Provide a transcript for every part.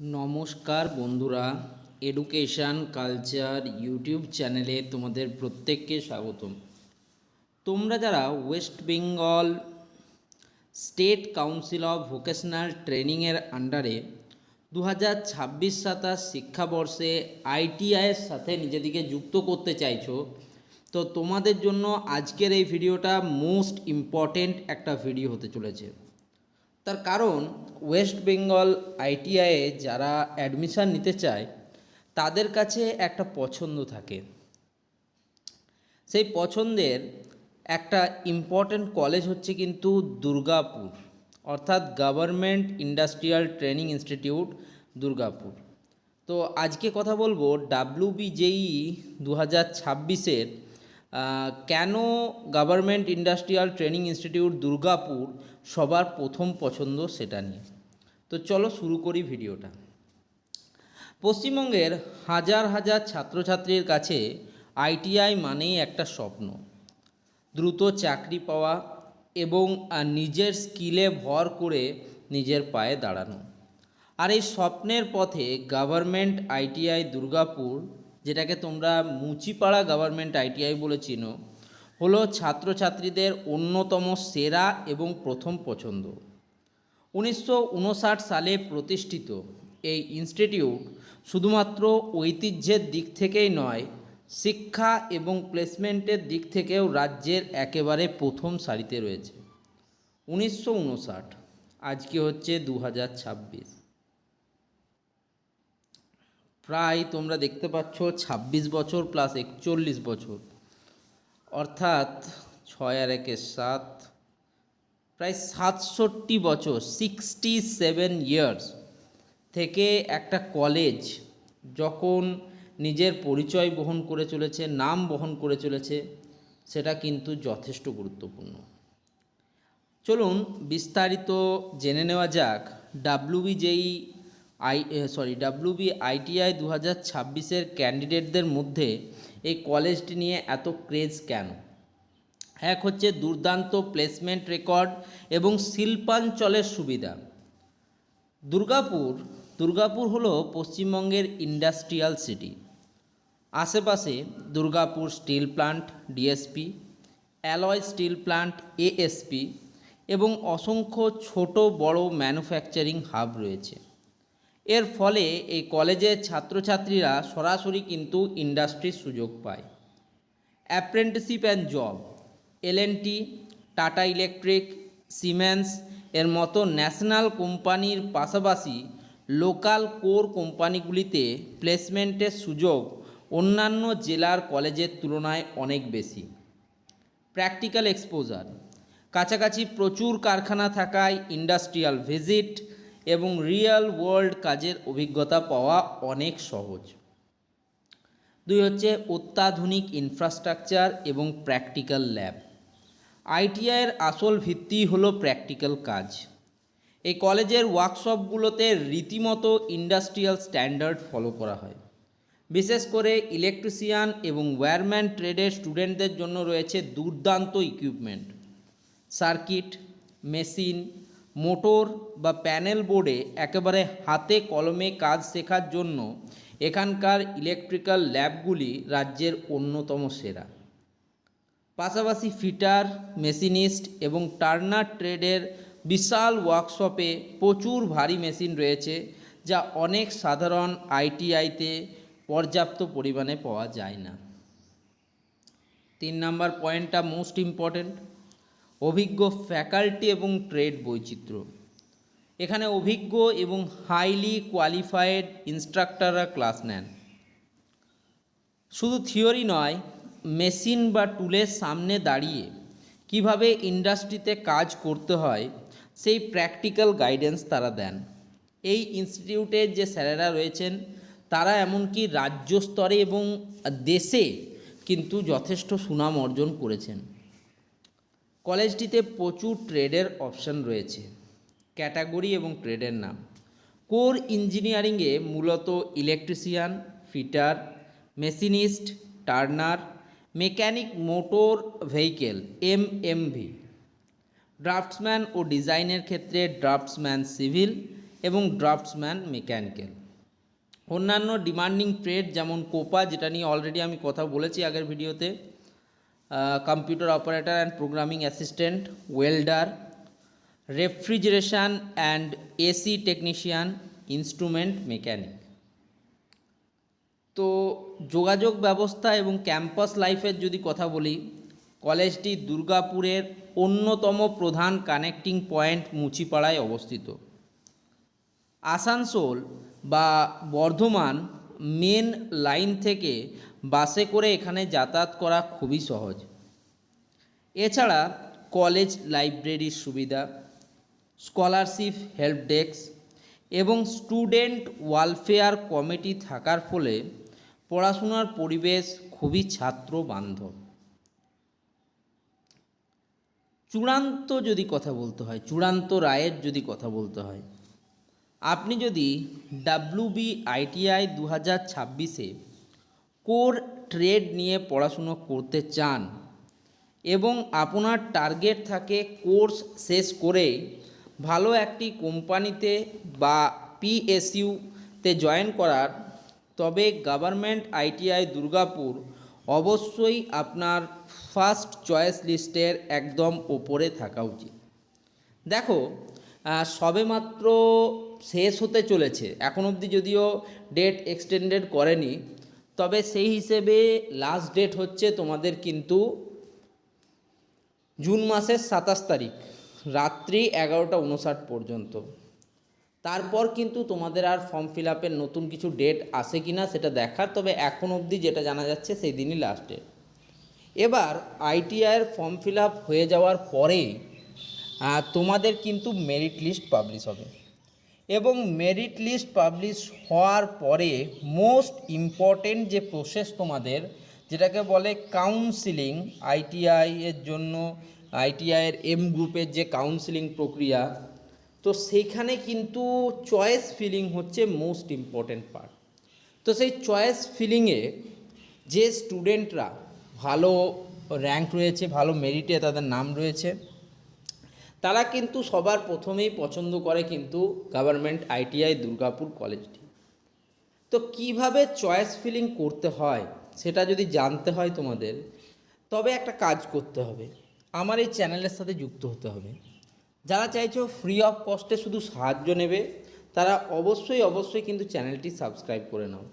নমস্কার বন্ধুরা, education culture YouTube চ্যানেলে তোমাদের প্রত্যেককে স্বাগতম। তোমরা যারা West Bengal state council of vocational ট্রেনিংয়ের আন্ডারে 2026-27 শিক্ষাবর্ষে আইটিআইয়ের সাথে নিজেদেরকে যুক্ত করতে চাইছো, তো তোমাদের জন্য আজকের এই ভিডিওটা মোস্ট ইম্পর্টেন্ট একটা ভিডিও হতে চলেছে। তার কারণ ওয়েস্ট বেঙ্গল আইটিআইয়ে যারা অ্যাডমিশান নিতে চায় তাদের কাছে একটা পছন্দ থাকে। সেই পছন্দের একটা ইম্পর্ট্যান্ট কলেজ হচ্ছে কিন্তু দুর্গাপুর, অর্থাৎ government industrial training institute Durgapur. তো আজকে কথা বলবো WBJEE 2026-এর কেন government industrial training institute Durgapur সবার প্রথম পছন্দ সেটা নিয়ে। তো চলো শুরু করি ভিডিওটা। পশ্চিমবঙ্গের হাজার হাজার ছাত্রছাত্রীর কাছে আইটিআই মানেই একটা স্বপ্ন, দ্রুত চাকরি পাওয়া এবং নিজের স্কিলে ভর করে নিজের পায়ে দাঁড়ানো। আর এই স্বপ্নের পথে গভর্নমেন্ট আইটিআই দুর্গাপুর, যেটাকে তোমরা মুচিপাড়া গভর্নমেন্ট আইটিআই বলে চিনো, হলো ছাত্রছাত্রীদের অন্যতম সেরা এবং প্রথম পছন্দ। 1959 সালে প্রতিষ্ঠিত এই ইনস্টিটিউট শুধুমাত্র ঐতিহ্যের দিক থেকেই নয়, শিক্ষা এবং প্লেসমেন্টের দিক থেকেও রাজ্যের একেবারে প্রথম সারিতে রয়েছে। 1959, আজকে হচ্ছে 2026। প্রায় তোমরা দেখতে পাচ্ছ 26 বছর প্লাস 41 বছর, অর্থাৎ 6 আর 1 7, প্রায় 67 বছর, 67 ইয়ার্স থেকে একটা কলেজ যখন নিজের পরিচয় বহন করে চলেছে, নাম বহন করে চলেছে, সেটা কিন্তু যথেষ্ট গুরুত্বপূর্ণ। চলুন বিস্তারিত জেনে নেওয়া যাক WBITI 2026-এর ক্যান্ডিডেটদের মধ্যে এই কলেজটি নিয়ে এত ক্রেজ কেন। এক হচ্ছে দুর্দান্ত প্লেসমেন্ট রেকর্ড এবং শিল্পাঞ্চলের সুবিধা। দুর্গাপুর হলো পশ্চিমবঙ্গের ইন্ডাস্ট্রিয়াল সিটি। আশেপাশে Durgapur still plant DSP, alloy still plant ASP এবং অসংখ্য ছোট বড় ম্যানুফ্যাকচারিং হাব রয়েছে। এর ফলে এই কলেজের ছাত্রছাত্রীরা সরাসরি কিন্তু ইন্ডাস্ট্রির সুযোগ পায়। Apprenticeship and job, L&T, tata electric, siemens এর মতো ন্যাশনাল কোম্পানির পাশাপাশি লোকাল কোর কোম্পানিগুলিতে প্লেসমেন্টের সুযোগ অন্যান্য জেলার কলেজের তুলনায় অনেক বেশি। প্র্যাকটিক্যাল এক্সপোজার, কাছাকাছি প্রচুর কারখানা থাকায় ইন্ডাস্ট্রিয়াল ভিজিট এবং রিয়েল ওয়ার্ল্ড কাজের অভিজ্ঞতা পাওয়া অনেক সহজ। 2 হচ্ছে অত্যাধুনিক ইনফ্রাস্ট্রাকচার এবং প্র্যাকটিক্যাল ল্যাব। আইটিআইয়ের আসল ভিত্তি হলো প্র্যাকটিক্যাল কাজ। এই কলেজের ওয়ার্কশপগুলোতে রীতিমতো ইন্ডাস্ট্রিয়াল স্ট্যান্ডার্ড ফলো করা হয়। বিশেষ করে ইলেকট্রিশিয়ান এবং ওয়্যারম্যান ট্রেডের স্টুডেন্টদের জন্য রয়েছে দুর্দান্ত ইকুইপমেন্ট। সার্কিট, মেশিন, মোটর বা প্যানেল বোর্ডে একেবারে হাতে কলমে কাজ শেখার জন্য এখানকার ইলেকট্রিক্যাল ল্যাবগুলি রাজ্যের অন্যতম সেরা। পাশাপাশি ফিটার, মেশিনিস্ট এবং টার্নার ট্রেডের বিশাল ওয়ার্কশপে প্রচুর ভারী মেশিন রয়েছে, যা অনেক সাধারণ আইটিআইতে পর্যাপ্ত পরিমাণে পাওয়া যায় না। 3 নম্বর পয়েন্টটা মোস্ট ইম্পর্ট্যান্ট, অভিজ্ঞ ফ্যাকাল্টি এবং ট্রেড বৈচিত্র্য। এখানে অভিজ্ঞ এবং হাইলি কোয়ালিফাইড ইনস্ট্রাক্টররা ক্লাস নেন। শুধু থিওরি নয়, মেশিন বা টুলের সামনে দাঁড়িয়ে কিভাবে ইন্ডাস্ট্রিতে কাজ করতে হয় সেই প্র্যাকটিক্যাল গাইডেন্স তারা দেন। এই ইনস্টিটিউটের যে স্যারেরা রয়েছেন তারা এমনকি রাজ্য স্তরে এবং দেশে কিন্তু যথেষ্ট সুনাম অর্জন করেছেন। কলেজটিতে প্রচুর ট্রেডের অপশান রয়েছে। ক্যাটাগরি এবং ট্রেডের নাম, কোর ইঞ্জিনিয়ারিংয়ে মূলত electrician, fitter, machinist, turner, mechanic motor vehicle MMV, draughtsman ও ডিজাইনের ক্ষেত্রে ড্রাফটসম্যান সিভিল এবং ড্রাফটসম্যান মেকানিক্যাল। অন্যান্য ডিমান্ডিং ট্রেড যেমন কোপা, যেটা নিয়ে অলরেডি আমি কথা বলেছি আগের ভিডিওতে, computer operator and programming assistant, welder, refrigeration and AC technician, instrument mechanic. তো যোগাযোগ ব্যবস্থা এবং ক্যাম্পাস লাইফের যদি কথা বলি, কলেজটি দুর্গাপুরের অন্যতম প্রধান কানেক্টিং পয়েন্ট মুচিপাড়ায় অবস্থিত। আসানসোল বা বর্ধমান মেন লাইন থেকে বাসে করে এখানে যাতায়াত করা খুবই সহজ। এছাড়া কলেজ লাইব্রেরির সুবিধা, স্কলারশিপ হেল্প ডেস্ক এবং স্টুডেন্ট ওয়েলফেয়ার কমিটি থাকার ফলে পড়াশোনার পরিবেশ খুবই ছাত্র বান্ধব। চূড়ান্ত যদি কথা বলতে হয়, চূড়ান্ত রায়ের যদি কথা বলতে হয়, আপনি যদি WBITI 2026-এ কোর ট্রেড নিয়ে পড়াশুনো করতে চান এবং আপনার টার্গেট থাকে কোর্স শেষ করে ভালো একটি কোম্পানিতে বা PSUতে জয়েন করার, তবে গভর্নমেন্ট ITI দুর্গাপুর অবশ্যই আপনার ফার্স্ট চয়েস লিস্টের একদম ওপরে থাকা উচিত। দেখো, সবেমাত্র শেষ হতে চলেছে, এখন অবধি যদিও ডেট এক্সটেন্ডেড করেনি, তবে সেই হিসেবে লাস্ট ডেট হচ্ছে তোমাদের কিন্তু জুন মাসের 27 তারিখ রাত্রি 11:59 পর্যন্ত। তারপর কিন্তু তোমাদের আর ফর্ম ফিল আপের নতুন কিছু ডেট আসে কি না সেটা দেখার, তবে এখন অবধি যেটা জানা যাচ্ছে সেই দিনই লাস্ট ডেট। এবার ITIর ফর্ম ফিল আপ হয়ে যাওয়ার পরে তোমাদের কিন্তু মেরিট লিস্ট পাবলিশ হবে, এবং মেরিট লিস্ট পাবলিশ হওয়ার পরে মোস্ট ইম্পর্টেন্ট যে প্রসেস তোমাদের, যেটাকে বলে কাউন্সিলিং, ITI এর জন্য ITIর M গ্রুপের যে কাউন্সিলিং প্রক্রিয়া, তো সেইখানে কিন্তু চয়েস ফিলিং হচ্ছে মোস্ট ইম্পর্টেন্ট পার্ট। তো সেই চয়েস ফিলিংয়ে যে স্টুডেন্টরা ভালো র্যাঙ্ক রয়েছে, ভালো মেরিটে তাদের নাম রয়েছে, তারা কিন্তু সবার প্রথমেই পছন্দ করে কিন্তু গভর্নমেন্ট ITI দুর্গাপুর কলেজটি। তো কিভাবে চয়েস ফিলিং করতে হয় সেটা যদি জানতে হয় তোমাদের, তবে একটা কাজ করতে হবে, আমার এই চ্যানেলের সাথে যুক্ত হতে হবে। যারা চাইছো ফ্রি অফ কস্টে শুধু সাহায্য নেবে, তারা অবশ্যই কিন্তু চ্যানেলটি সাবস্ক্রাইব করে নাও।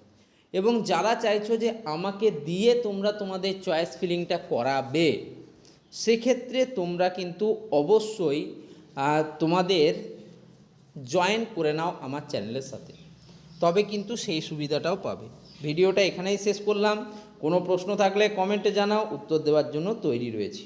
এবং যারা চাইছো যে আমাকে দিয়ে তোমরা তোমাদের চয়েস ফিলিংটা করাবে, সেক্ষেত্রে তোমরা কিন্তু অবশ্যই তোমাদের জয়েন করে নাও আমার চ্যানেলের সাথে, তবে কিন্তু সেই সুবিধাটাও পাবে। ভিডিওটা এখানেই শেষ করলাম। কোনো প্রশ্ন থাকলে কমেন্টে জানাও, উত্তর দেওয়ার জন্য তৈরি রয়েছি।